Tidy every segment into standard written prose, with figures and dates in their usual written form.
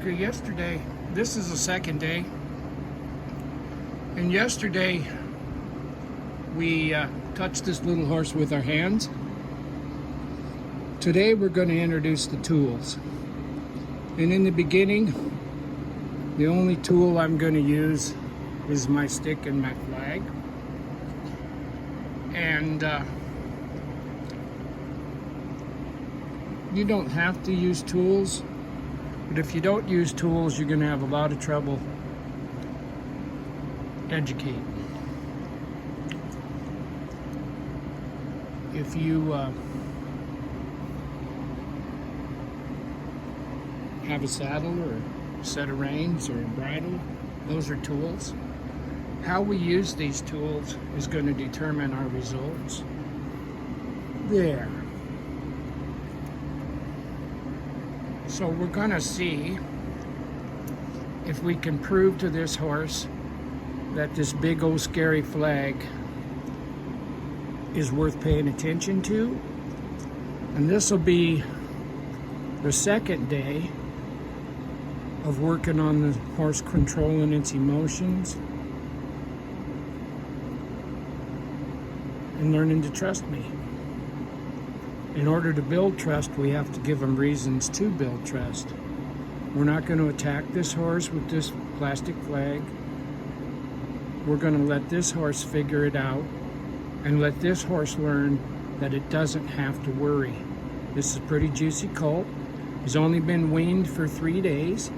Okay, yesterday, this is the second day, and yesterday we touched this little horse with our hands. Today we're going to introduce the tools, and in the beginning the only tool I'm going to use is my stick and my flag. And you don't have to use tools, but if you don't use tools, you're going to have a lot of trouble educating. If you have a saddle or a set of reins or a bridle, those are tools. How we use these tools is going to determine our results. There. So we're going to see if we can prove to this horse that this big old scary flag is worth paying attention to. And this will be the second day of working on the horse controlling its emotions and learning to trust me. In order to build trust, we have to give them reasons to build trust. We're not going to attack this horse with this plastic flag. We're going to let this horse figure it out and let this horse learn that it doesn't have to worry. This is a pretty juicy colt. He's only been weaned for 3 days.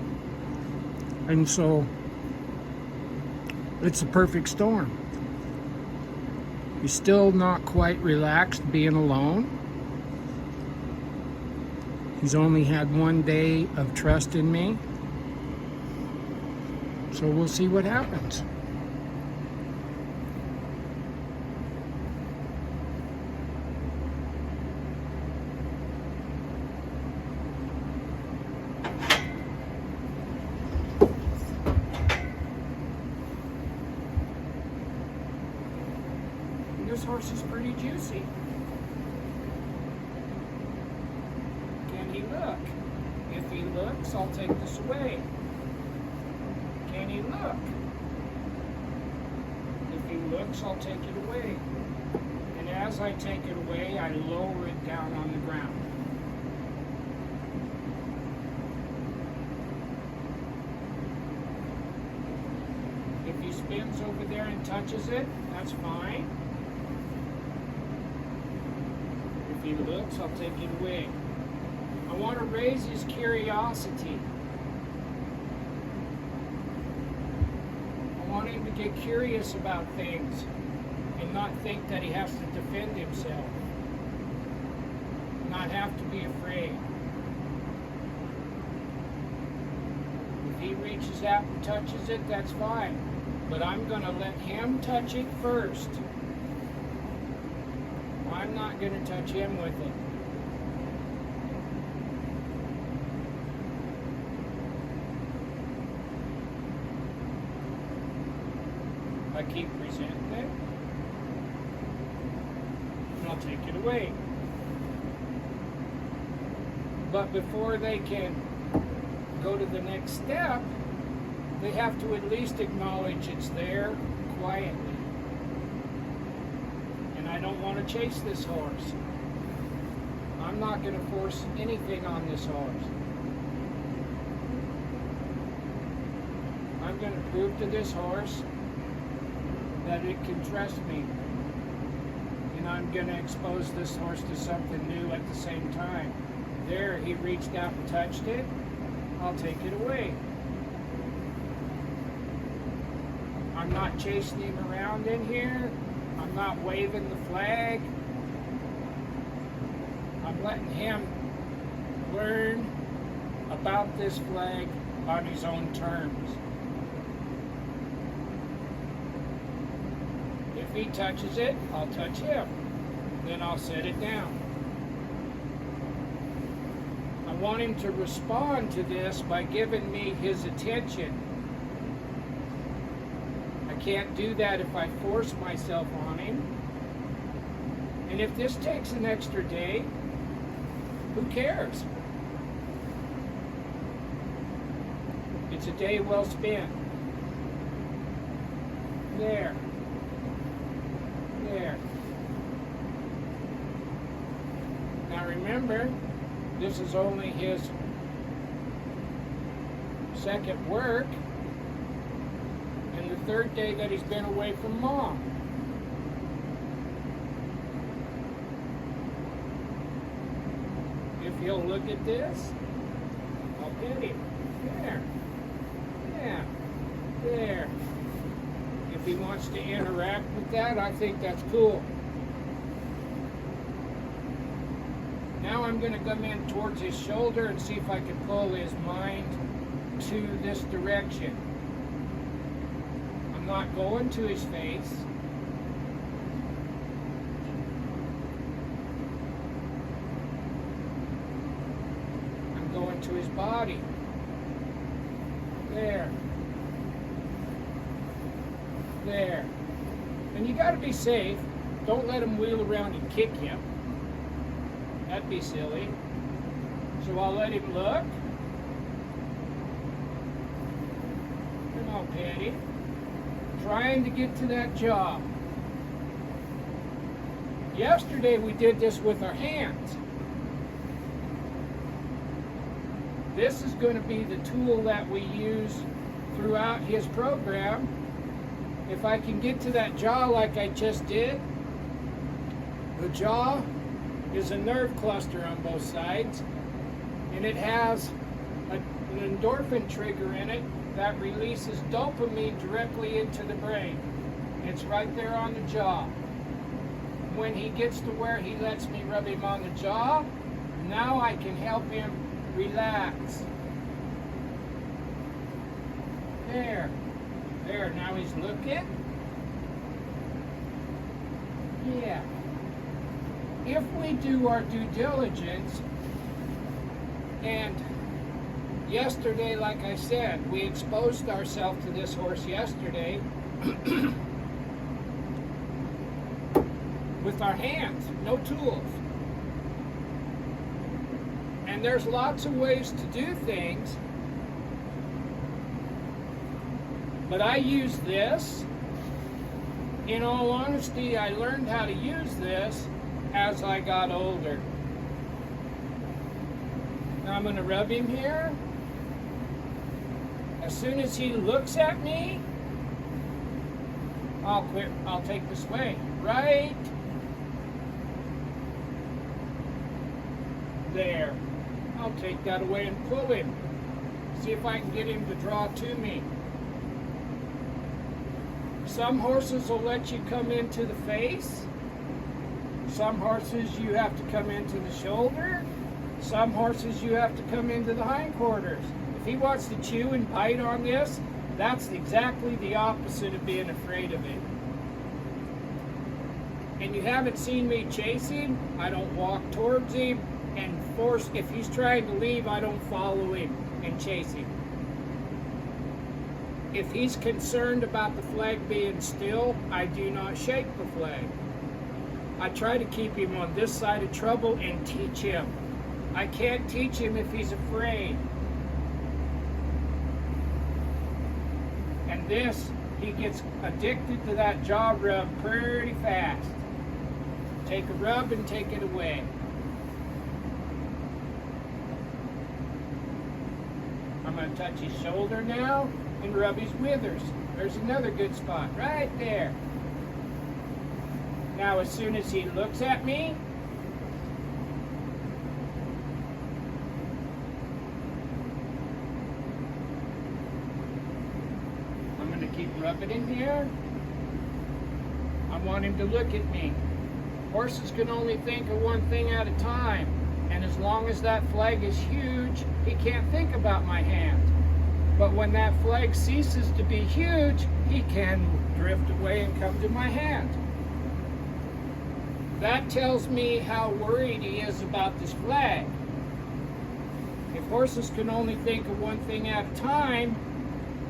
And so it's a perfect storm. He's still not quite relaxed being alone. He's only had 1 day of trust in me. So we'll see what happens. This horse is pretty juicy. Can he look? If he looks, I'll take this away. Can he look? If he looks, I'll take it away. And as I take it away, I lower it down on the ground. If he spins over there and touches it, that's fine. If he looks, I'll take it away. I want to raise his curiosity. I want him to get curious about things and not think that he has to defend himself. Not have to be afraid. If he reaches out and touches it, that's fine. But I'm going to let him touch it first. I'm not going to touch him with it. I keep presenting it, and I'll take it away. But before they can go to the next step, they have to at least acknowledge it's there quietly. I don't want to chase this horse. I'm not going to force anything on this horse. I'm going to prove to this horse that it can trust me. And I'm going to expose this horse to something new at the same time. There, he reached out and touched it. I'll take it away. I'm not chasing him around in here. I'm not waving the flag. I'm letting him learn about this flag on his own terms. If he touches it, I'll touch him. Then I'll set it down. I want him to respond to this by giving me his attention. Can't do that if I force myself on him. And if this takes an extra day, who cares? It's a day well spent. There. There. Now remember, this is only his second work and the third day that he's been away from mom. If he'll look at this, I'll pet him. There. Yeah. There. If he wants to interact with that, I think that's cool. Now I'm going to come in towards his shoulder and see if I can pull his mind to this direction. I'm not going to his face. I'm going to his body. There. There. And you got to be safe. Don't let him wheel around and kick you. That'd be silly. So I'll let him look. And I'll pet him. Trying to get to that jaw. Yesterday we did this with our hands. This is going to be the tool that we use throughout his program. If I can get to that jaw like I just did, the jaw is a nerve cluster on both sides, and it has an endorphin trigger in it that releases dopamine directly into the brain. It's right there on the jaw. When he gets to where he lets me rub him on the jaw, now I can help him relax. There. There, now he's looking. Yeah. If we do our due diligence, and yesterday, like I said, we exposed ourselves to this horse yesterday with our hands, no tools. And there's lots of ways to do things, but I use this. In all honesty, I learned how to use this as I got older. Now I'm going to rub him here. As soon as he looks at me, I'll take this way. Right there. I'll take that away and pull him. See if I can get him to draw to me. Some horses will let you come into the face. Some horses you have to come into the shoulder. Some horses you have to come into the hindquarters. If he wants to chew and bite on this, that's exactly the opposite of being afraid of it. And you haven't seen me chase him. I don't walk towards him and force. If he's trying to leave, I don't follow him and chase him. If he's concerned about the flag being still, I do not shake the flag. I try to keep him on this side of trouble and teach him. I can't teach him if he's afraid. And this, he gets addicted to that jaw rub pretty fast. Take a rub and take it away. I'm going to touch his shoulder now and rub his withers. There's another good spot right there. Now as soon as he looks at me, I'm going to keep rubbing him here. I want him to look at me. Horses can only think of one thing at a time, and as long as that flag is huge, he can't think about my hand. But when that flag ceases to be huge, he can drift away and come to my hand. That tells me how worried he is about this flag. If horses can only think of one thing at a time,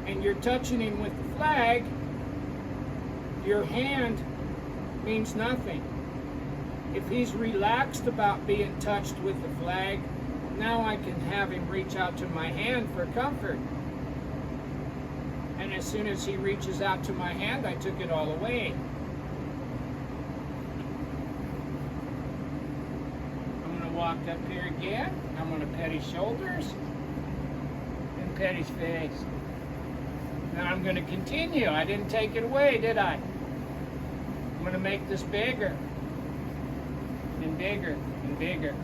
and you're touching him with the flag, your hand means nothing. If he's relaxed about being touched with the flag, now I can have him reach out to my hand for comfort. And as soon as he reaches out to my hand, I took it all away. I'm going to walk up here again. I'm going to pet his shoulders and pet his face. Now I'm going to continue. I didn't take it away, did I? I'm going to make this bigger and bigger and bigger.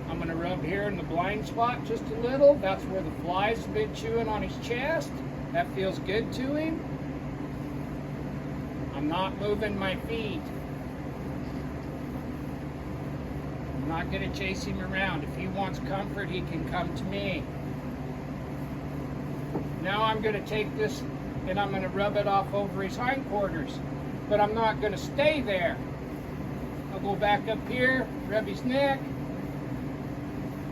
I'm going to rub here in the blind spot just a little. That's where the flies have been chewing on his chest. That feels good to him. I'm not moving my feet. I'm not going to chase him around. If he wants comfort, he can come to me. Now I'm going to take this and I'm going to rub it off over his hindquarters. But I'm not going to stay there. I'll go back up here, rub his neck,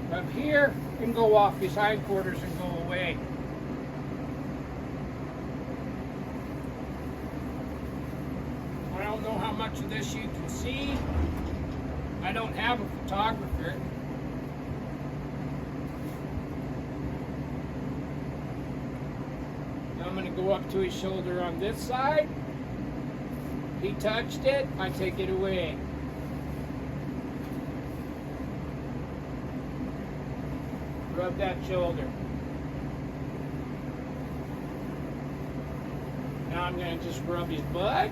rub here, and go off his hindquarters and go away. I don't know how much of this you can see. I don't have a photographer. Now I'm going to go up to his shoulder on this side. He touched it, I take it away. Rub that shoulder. Now I'm going to just rub his butt.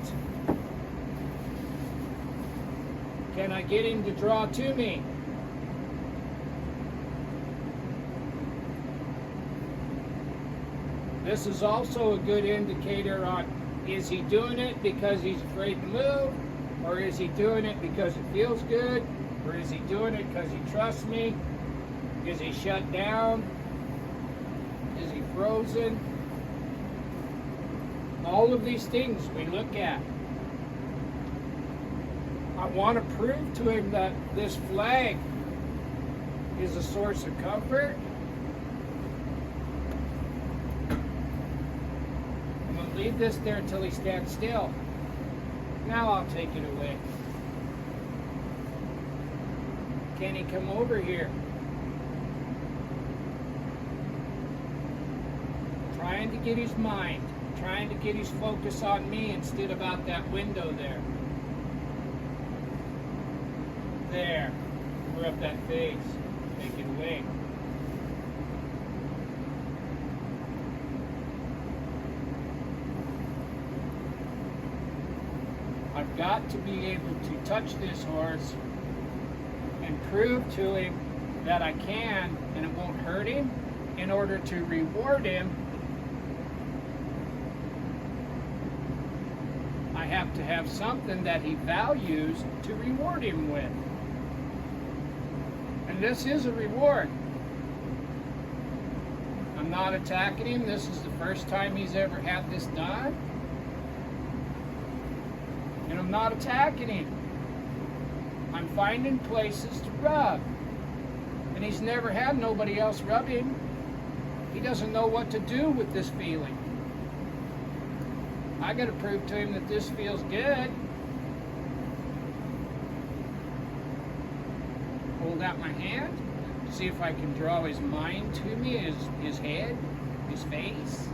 Can I get him to draw to me? This is also a good indicator on, is he doing it because he's afraid to move? Or is he doing it because it feels good? Or is he doing it because he trusts me? Is he shut down? Is he frozen? All of these things we look at. I want to prove to him that this flag is a source of comfort. I'm going to leave this there until he stands still. Now I'll take it away. Can he come over here? Trying to get his mind, trying to get his focus on me instead of out that window there. There. Rub that face. Take it away. I've got to be able to touch this horse and prove to him that I can and it won't hurt him in order to reward him. I have to have something that he values to reward him with. And this is a reward. I'm not attacking him. This is the first time he's ever had this done. And I'm not attacking him. I'm finding places to rub. And he's never had nobody else rub him. He doesn't know what to do with this feeling. I got to prove to him that this feels good. Hold out my hand, see if I can draw his mind to me, his head, his face.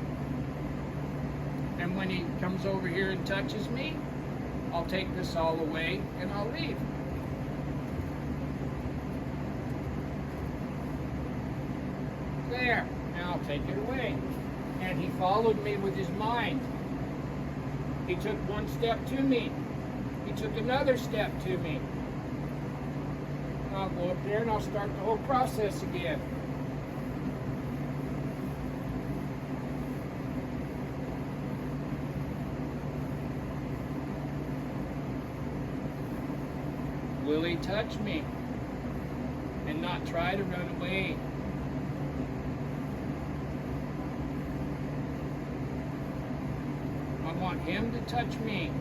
And when he comes over here and touches me, I'll take this all away and I'll leave. There, now I'll take it away. And he followed me with his mind. He took one step to me. He took another step to me. I'll go up there and I'll start the whole process again. Will he touch me and not try to run away? I want him to touch me.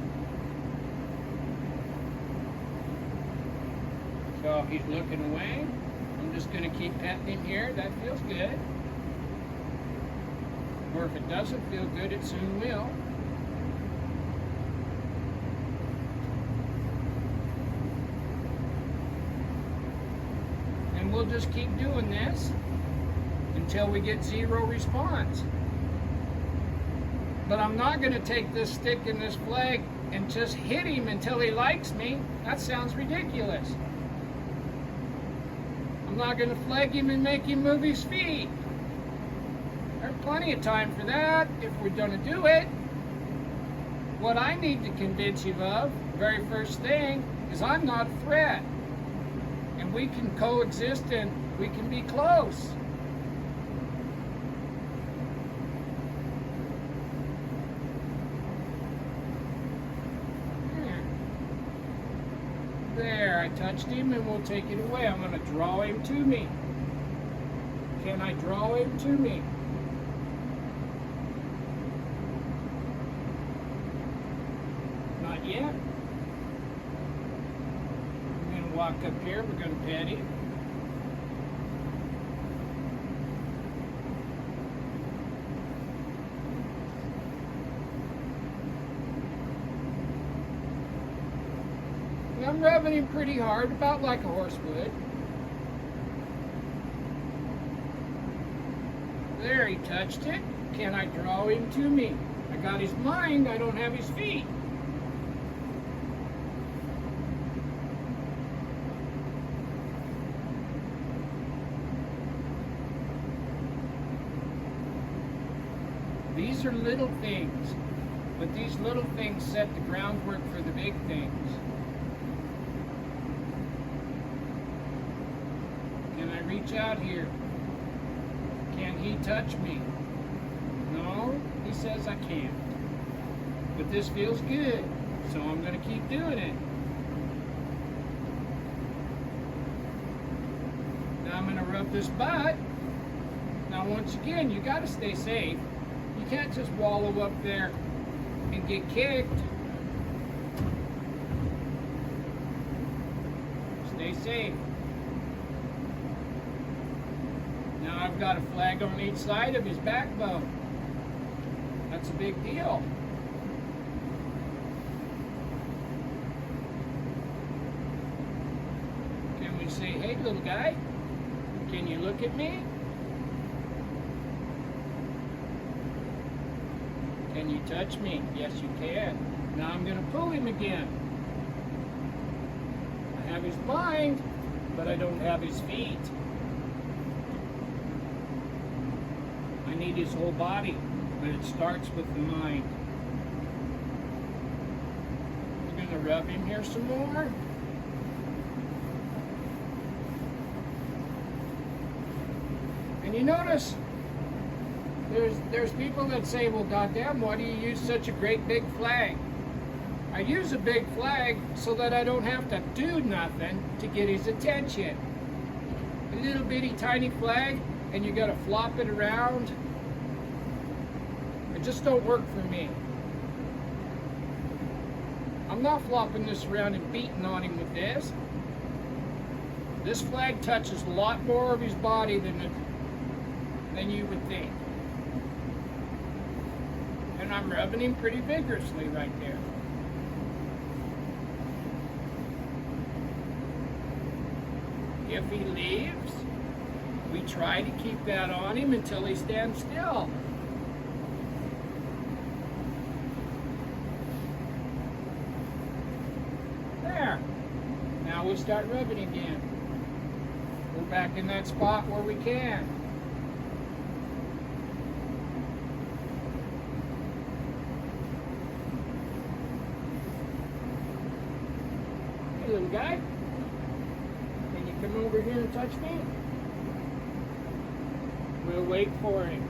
So he's looking away. I'm just going to keep petting him here. That feels good. Or if it doesn't feel good, it soon will. we'll just keep doing this until we get zero response. But I'm not going to take this stick and this flag and just hit him until he likes me. That sounds ridiculous. I'm not going to flag him and make him move his feet. There's plenty of time for that if we're going to do it. What I need to convince you of, the very first thing, is I'm not a threat. And we can coexist and we can be close. There, I touched him and we'll take it away. I'm going to draw him to me. Can I draw him to me? Not yet. I'm going to walk up here. We're going to pet him. I'm rubbing him pretty hard, about like a horse would. There, he touched it. Can I draw him to me? I got his mind, I don't have his feet. These are little things, but these little things set the groundwork for the big things. Can I reach out here? Can he touch me? No, he says I can't. But this feels good, so I'm going to keep doing it. Now I'm going to rub this butt. Now once again, you got to stay safe. You can't just wallow up there and get kicked. Stay safe. Now I've got a flag on each side of his backbone. That's a big deal. Can we say, hey little guy, can you look at me? Can you touch me? Yes, you can. Now I'm going to pull him again. I have his mind, but I don't have his feet. I need his whole body, but it starts with the mind. We're going to rub him here some more. And you notice, there's people that say, well, goddamn, why do you use such a great big flag? I use a big flag so that I don't have to do nothing to get his attention. A little bitty tiny flag, and you got to flop it around. It just don't work for me. I'm not flopping this around and beating on him with this. This flag touches a lot more of his body than you would think. And I'm rubbing him pretty vigorously right there. If he leaves, we try to keep that on him until he stands still. There. Now we start rubbing again. We're back in that spot where we can. Hey, little guy. Can you come over here and touch me? We'll wait for him.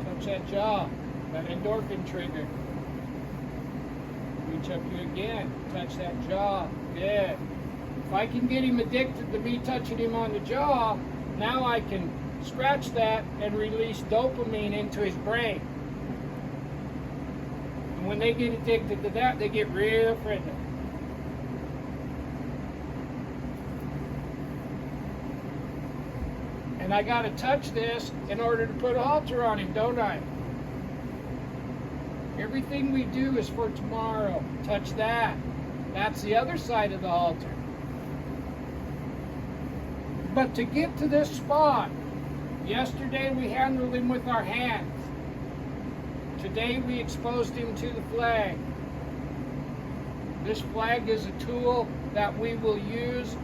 Touch that jaw, that endorphin trigger. Reach up here again, touch that jaw. Good. If I can get him addicted to me touching him on the jaw, now I can scratch that and release dopamine into his brain. And when they get addicted to that, they get real friendly. And And I got to touch this in order to put a halter on him, don't I? Everything we do is for tomorrow. Touch that. That's the other side of the halter. But to get to this spot, yesterday we handled him with our hands. Today we exposed him to the flag. This flag is a tool that we will use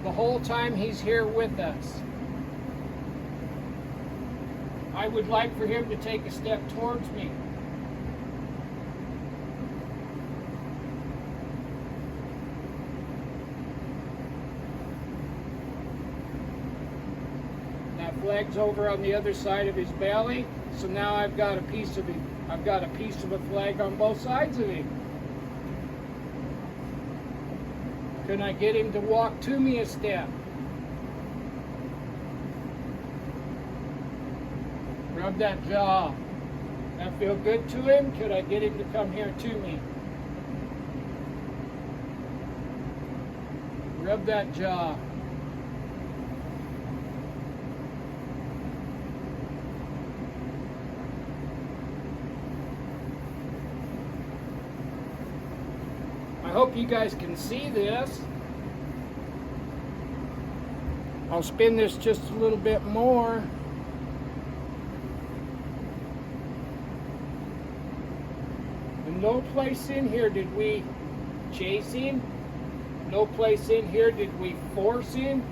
the whole time he's here with us. I would like for him to take a step towards me. That flag's over on the other side of his belly, so now I've got a piece of him. I've got a piece of a flag on both sides of him. Can I get him to walk to me a step? Rub that jaw. That feel good to him? Could I get him to come here to me? Rub that jaw. I hope you guys can see this. I'll spin this just a little bit more. And no place in here did we chase him. No place in here did we force him.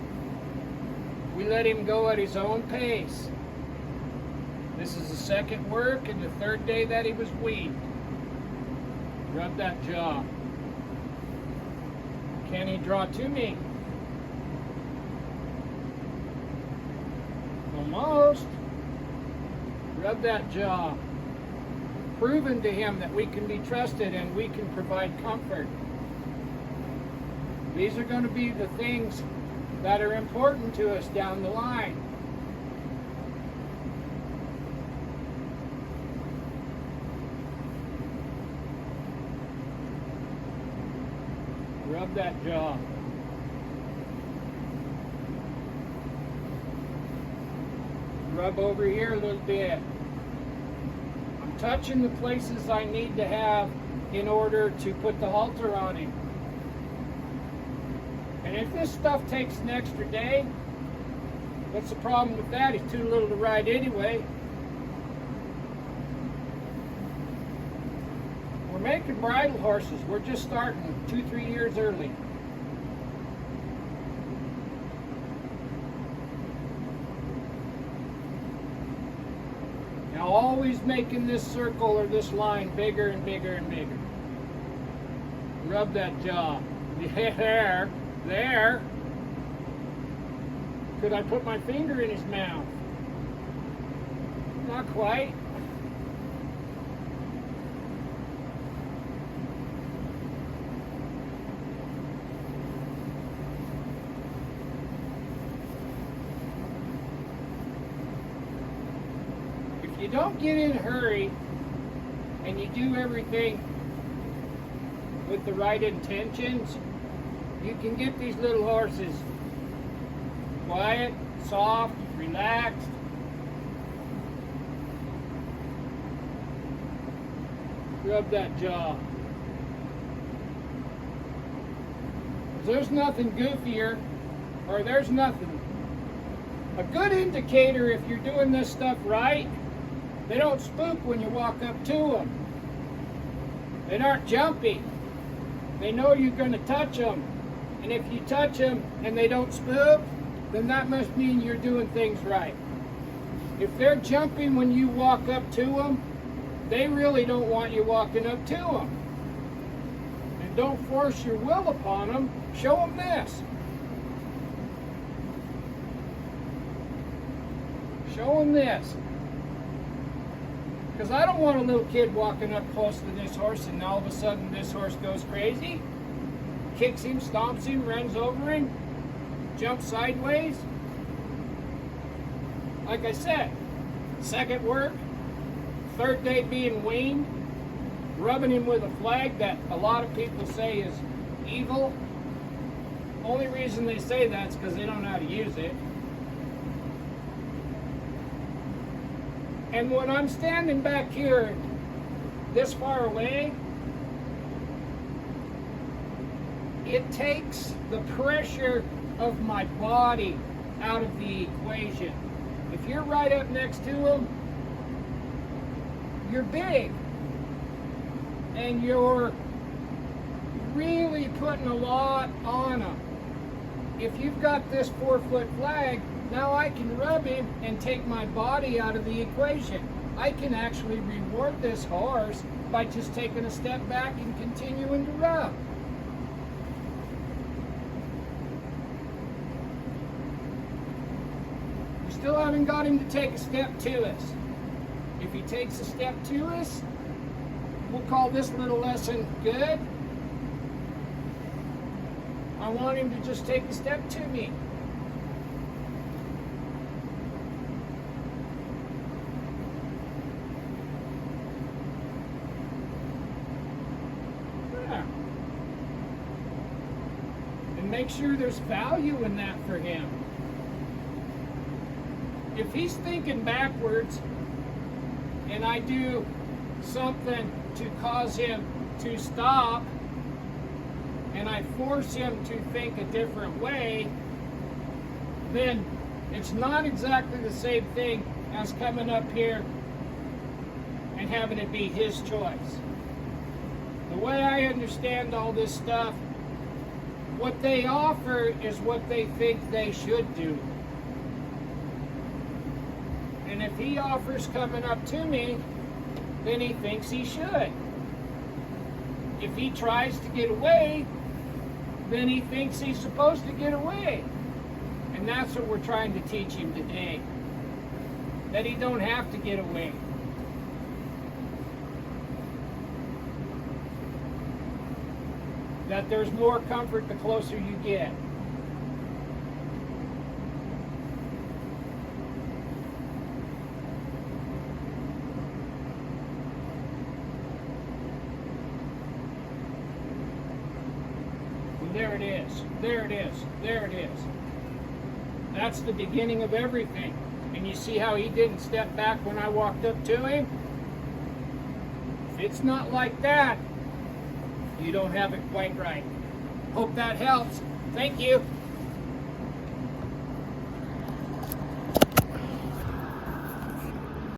We let him go at his own pace. This is the second work and the third day that he was weaned. Rub that jaw. Can he draw to me? Almost. Rub that jaw. Proven to him that we can be trusted and we can provide comfort. These are going to be the things that are important to us down the line. Rub that jaw. Rub over here a little bit. I'm touching the places I need to have in order to put the halter on him. And if this stuff takes an extra day, what's the problem with that? He's too little to ride anyway. We're making bridle horses. We're just starting 2-3 years early. Now always making this circle or this line bigger and bigger and bigger. Rub that jaw. There. There. Could I put my finger in his mouth? Not quite. If you don't get in a hurry and you do everything with the right intentions, you can get these little horses quiet, soft, relaxed. Rub that jaw. There's nothing goofier, or there's nothing. A good indicator if you're doing this stuff right, they don't spook when you walk up to them. They aren't jumpy. They know you're going to touch them. And if you touch them and they don't spook, then that must mean you're doing things right. If they're jumping when you walk up to them, they really don't want you walking up to them. And don't force your will upon them. Show them this. Show them this. Because I don't want a little kid walking up close to this horse and all of a sudden this horse goes crazy. Kicks him, stomps him, runs over him, jumps sideways. Like I said, second work, third day being weaned, rubbing him with a flag that a lot of people say is evil. Only reason they say that is because they don't know how to use it. And when I'm standing back here this far away, it takes the pressure of my body out of the equation. If you're right up next to him, you're big and you're really putting a lot on him. If you've got this 4-foot flag, now I can rub him and take my body out of the equation. I can actually reward this horse by just taking a step back and continuing to rub. We still haven't got him to take a step to us. If he takes a step to us, we'll call this little lesson good. I want him to just take a step to me. Yeah. And make sure there's value in that for him. If he's thinking backwards and I do something to cause him to stop, and I force him to think a different way, then it's not exactly the same thing as coming up here and having it be his choice. The way I understand all this stuff, what they offer is what they think they should do. And if he offers coming up to me, then he thinks he should. If he tries to get away, then he thinks he's supposed to get away. And that's what we're trying to teach him today. That he don't have to get away. That there's more comfort the closer you get. There it is, there it is, there it is. That's the beginning of everything. And you see how he didn't step back when I walked up to him? If it's not like that, you don't have it quite right. Hope that helps. Thank you.